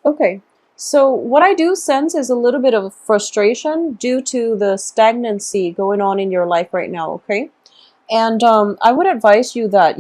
Okay. So what I do sense is a little bit of frustration due to the stagnancy going on in your life right now, okay? And I would advise you that,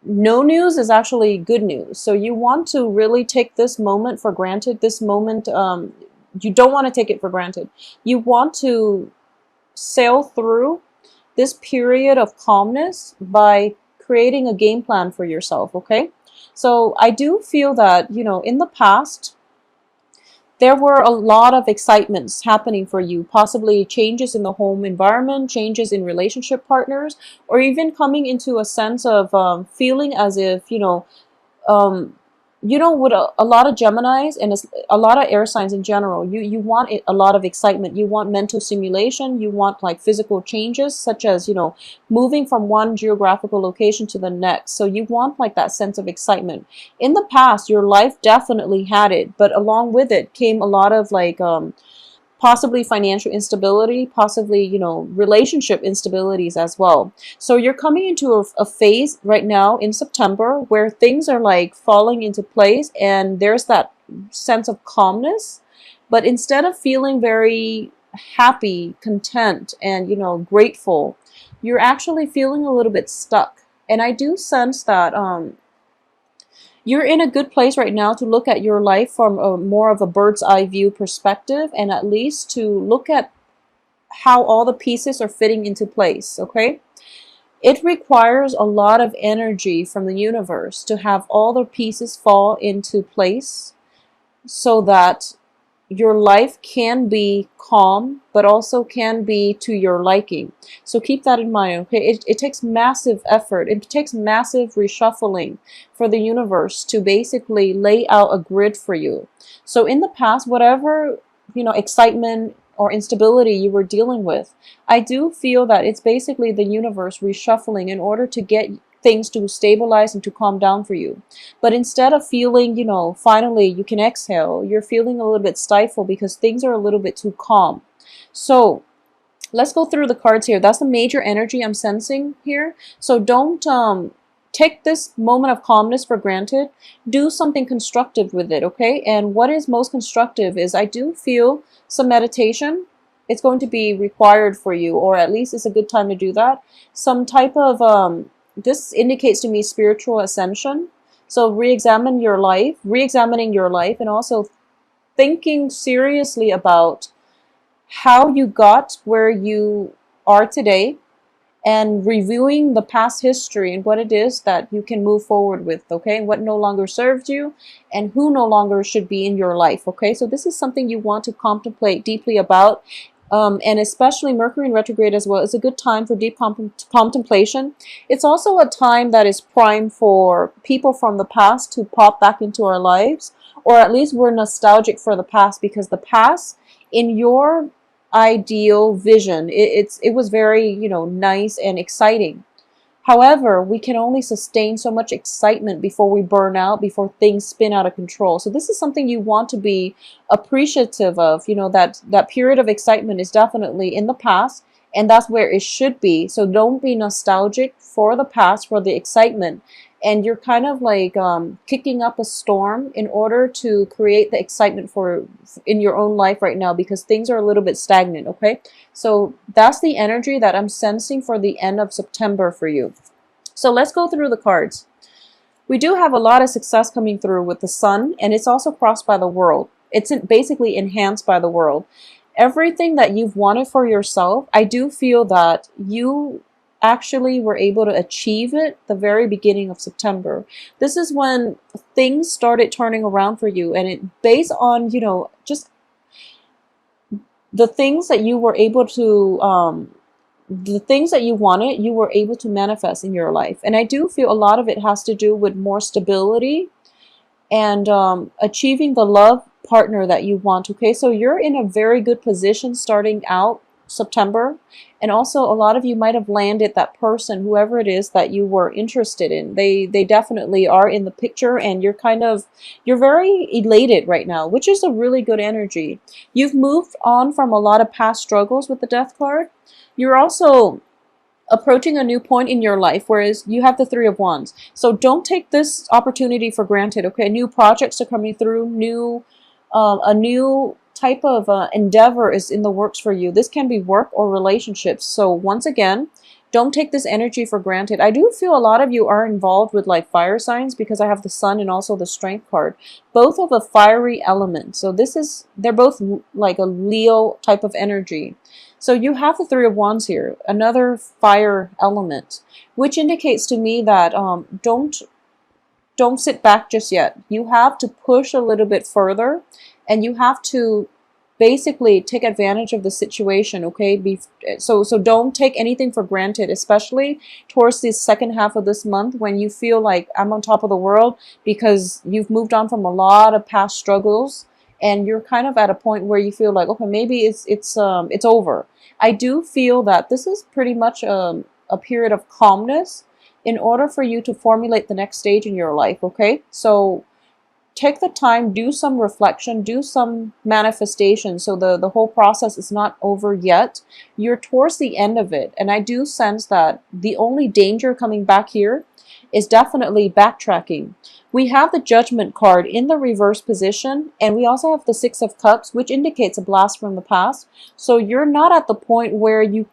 no news is actually good news. So you want to really take this moment for granted. This moment, you don't want to take it for granted. You want to sail through this period of calmness by creating a game plan for yourself, okay? So I do feel that, in the past, there were a lot of excitements happening for you, possibly changes in the home environment, changes in relationship partners, or even coming into a sense of feeling as if, um, with a lot of Geminis and a lot of air signs in general, you want a lot of excitement. You want mental stimulation. You want like physical changes, such as, moving from one geographical location to the next. So you want like that sense of excitement. In the past, your life definitely had it, but along with it came a lot of like, possibly financial instability, possibly, relationship instabilities as well. So you're coming into a phase right now in September where things are like falling into place and there's that sense of calmness. But instead of feeling very happy, content, and, grateful, you're actually feeling a little bit stuck. And I do sense that you're in a good place right now to look at your life from a more of a bird's eye view perspective, and at least to look at how all the pieces are fitting into place, okay? It requires a lot of energy from the universe to have all the pieces fall into place so that your life can be calm, but also can be to your liking. So keep that in mind, okay? It takes massive effort. It takes massive reshuffling for the universe to basically lay out a grid for you. So in the past, whatever, excitement or instability you were dealing with, I do feel that it's basically the universe reshuffling in order to get things to stabilize and to calm down for you. But instead of feeling, finally you can exhale, you're feeling a little bit stifled because things are a little bit too calm. So let's go through the cards here. That's the major energy I'm sensing here. So don't take this moment of calmness for granted. Do something constructive with it, okay? And what is most constructive is I do feel some meditation. It's going to be required for you, or at least it's a good time to do that. Some type of this indicates to me spiritual ascension. So re-examining your life, and also thinking seriously about how you got where you are today, and reviewing the past history and what it is that you can move forward with, okay? What no longer serves you and who no longer should be in your life, okay? So this is something you want to contemplate deeply about. And especially Mercury in retrograde as well is a good time for deep contemplation. It's also a time that is prime for people from the past to pop back into our lives, or at least we're nostalgic for the past, because the past in your ideal vision, it was very, nice and exciting. However, we can only sustain so much excitement before we burn out, before things spin out of control. So this is something you want to be appreciative of. That period of excitement is definitely in the past, and that's where it should be. So don't be nostalgic for the past, for the excitement. And you're kind of like kicking up a storm in order to create the excitement for in your own life right now, because things are a little bit stagnant, okay? So that's the energy that I'm sensing for the end of September for you. So let's go through the cards. We do have a lot of success coming through with the sun, and it's also crossed by the world. It's basically enhanced by the world. Everything that you've wanted for yourself, I do feel that you actually were able to achieve it the very beginning of September. This is when things started turning around for you, and it based on, just the things that you were able to the things that you wanted, you were able to manifest in your life. And I do feel a lot of it has to do with more stability and achieving the love partner that you want. Okay, so you're in a very good position starting out September. And also a lot of you might have landed that person, whoever it is that you were interested in. They definitely are in the picture, and you're very elated right now, which is a really good energy. You've moved on from a lot of past struggles with the death card. You're also approaching a new point in your life, whereas you have the Three of Wands. So don't take this opportunity for granted, okay? New projects are coming through, a new type of endeavor is in the works for you. This can be work or relationships. So once again, don't take this energy for granted. I do feel a lot of you are involved with like fire signs because I have the Sun and also the Strength card, both of a fiery element. So they're both like a Leo type of energy. So you have the Three of Wands here, another fire element, which indicates to me that don't sit back just yet. You have to push a little bit further, and you have to basically take advantage of the situation, okay? So don't take anything for granted, especially towards the second half of this month when you feel like I'm on top of the world because you've moved on from a lot of past struggles and you're kind of at a point where you feel like, okay, maybe it's over. I do feel that this is pretty much a period of calmness in order for you to formulate the next stage in your life, okay? So take the time, do some reflection, do some manifestation. So the whole process is not over yet. You're towards the end of it. And I do sense that the only danger coming back here is definitely backtracking. We have the Judgment card in the reverse position, and we also have the Six of Cups, which indicates a blast from the past. So you're not at the point where you've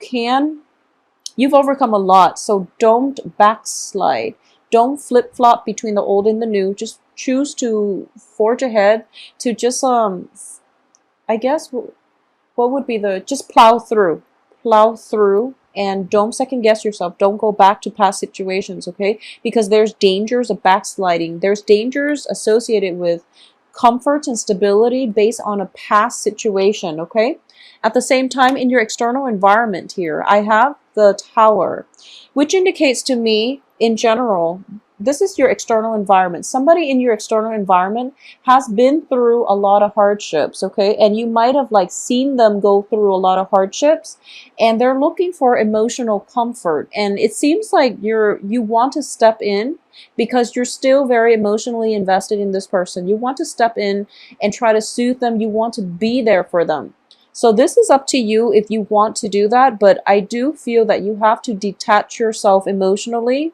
overcome a lot, so don't backslide. Don't flip-flop between the old and the new. Just choose to forge ahead, to just I guess what would be just plow through. Plow through, and don't second guess yourself. Don't go back to past situations, okay? Because there's dangers of backsliding. There's dangers associated with comfort and stability based on a past situation, okay? At the same time, in your external environment here, I have the Tower, which indicates to me, in general, this is your external environment. Somebody in your external environment has been through a lot of hardships, okay? And you might have like seen them go through a lot of hardships, and they're looking for emotional comfort. And it seems like you want to step in because you're still very emotionally invested in this person. You want to step in and try to soothe them. You want to be there for them. So this is up to you if you want to do that, but I do feel that you have to detach yourself emotionally,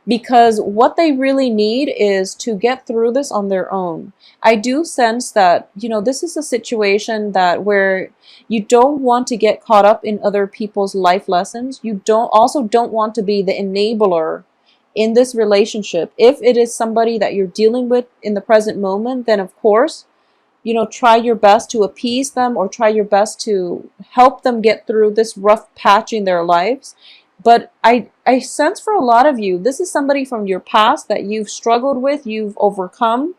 because what they really need is to get through this on their own. I do sense that, this is a situation that where you don't want to get caught up in other people's life lessons. You don't want to be the enabler in this relationship. If it is somebody that you're dealing with in the present moment, then of course, try your best to appease them or try your best to help them get through this rough patch in their lives. But I sense for a lot of you, this is somebody from your past that you've struggled with, you've overcome,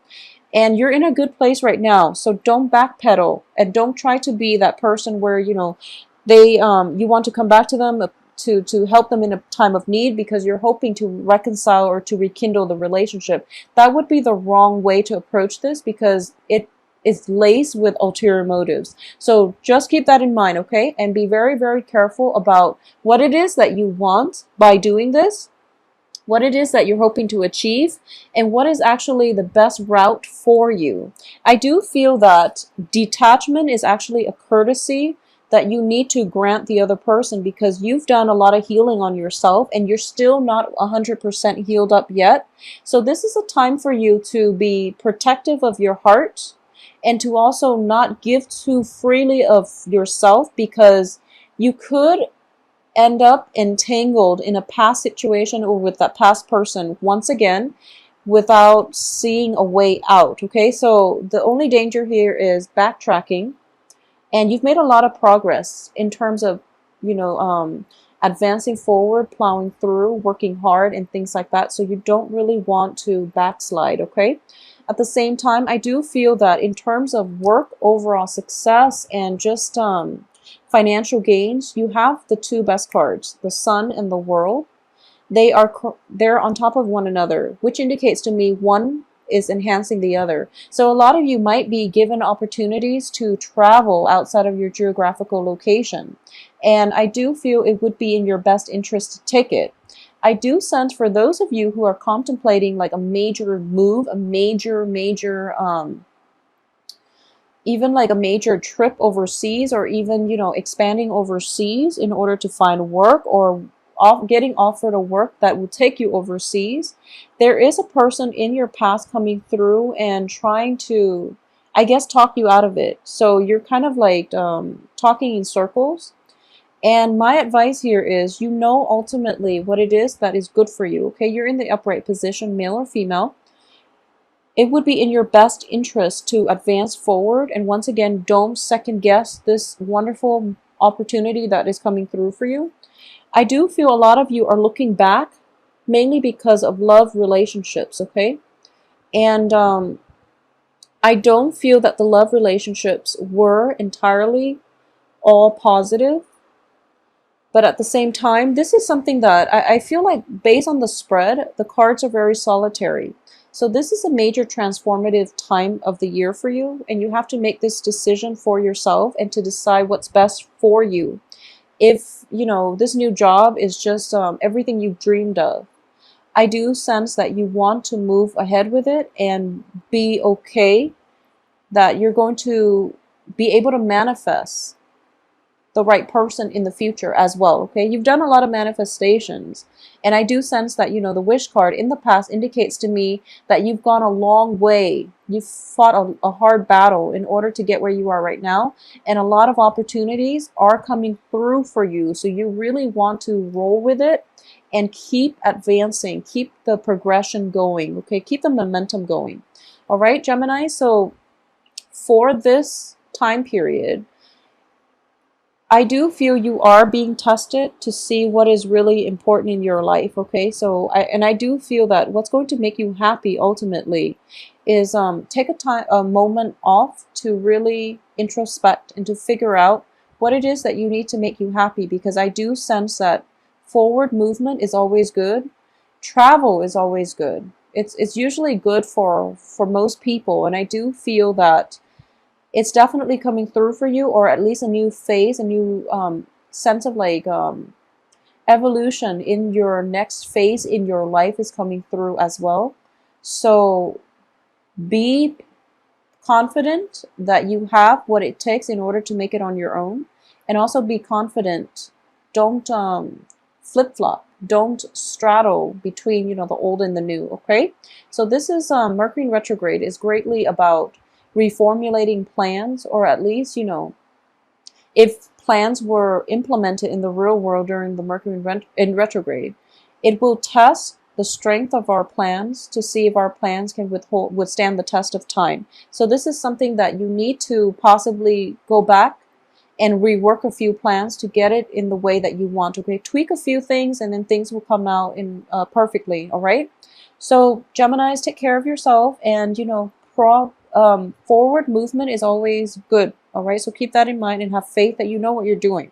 and you're in a good place right now. So don't backpedal and don't try to be that person where, you want to come back to them to help them in a time of need because you're hoping to reconcile or to rekindle the relationship. That would be the wrong way to approach this because it is laced with ulterior motives. So just keep that in mind, okay? And be very, very careful about what it is that you want by doing this, what it is that you're hoping to achieve, and what is actually the best route for you. I do feel that detachment is actually a courtesy that you need to grant the other person because you've done a lot of healing on yourself and you're still not 100% healed up yet. So this is a time for you to be protective of your heart and to also not give too freely of yourself because you could end up entangled in a past situation or with that past person once again without seeing a way out, okay? So the only danger here is backtracking, and you've made a lot of progress in terms of, advancing forward, plowing through, working hard, and things like that. So you don't really want to backslide, okay? At the same time, I do feel that in terms of work, overall success, and just financial gains, you have the two best cards, the Sun and the World. They're on top of one another, which indicates to me one is enhancing the other. So a lot of you might be given opportunities to travel outside of your geographical location. And I do feel it would be in your best interest to take it. I do sense for those of you who are contemplating like a major move, a major even like a major trip overseas, or even, expanding overseas in order to find work, or getting offered a work that will take you overseas. There is a person in your past coming through and trying to, I guess, talk you out of it. So you're kind of like talking in circles. And my advice here is, ultimately what it is that is good for you. Okay, you're in the upright position, male or female. It would be in your best interest to advance forward. And once again, don't second guess this wonderful opportunity that is coming through for you. I do feel a lot of you are looking back mainly because of love relationships, okay? And I don't feel that the love relationships were entirely all positive. But at the same time, this is something that I feel like, based on the spread, the cards are very solitary. So this is a major transformative time of the year for you, and you have to make this decision for yourself and to decide what's best for you. If, this new job is just everything you've dreamed of, I do sense that you want to move ahead with it and be okay that you're going to be able to manifest the right person in the future as well. Okay, you've done a lot of manifestations, and I do sense that, the wish card in the past indicates to me that you've gone a long way. You've fought a hard battle in order to get where you are right now, and a lot of opportunities are coming through for you. So you really want to roll with it and keep advancing, keep the progression going. Okay, keep the momentum going. All right, Gemini. So for this time period, I do feel you are being tested to see what is really important in your life. Okay, so I do feel that what's going to make you happy ultimately is take a moment off to really introspect and to figure out what it is that you need to make you happy, because I do sense that forward movement is always good. Travel is always good. It's usually good for most people, and I do feel that it's definitely coming through for you, or at least a new phase, a new sense of like evolution in your next phase in your life is coming through as well. So be confident that you have what it takes in order to make it on your own, and also be confident. Don't flip-flop. Don't straddle between, the old and the new. Okay, so this is Mercury in retrograde is greatly about reformulating plans, or at least, if plans were implemented in the real world during the Mercury in retrograde, it will test the strength of our plans to see if our plans can withstand the test of time. So this is something that you need to possibly go back and rework a few plans to get it in the way that you want. Okay, tweak a few things, and then things will come out in perfectly. All right. So Geminis, take care of yourself, and forward movement is always good. All right, so keep that in mind and have faith that you know what you're doing.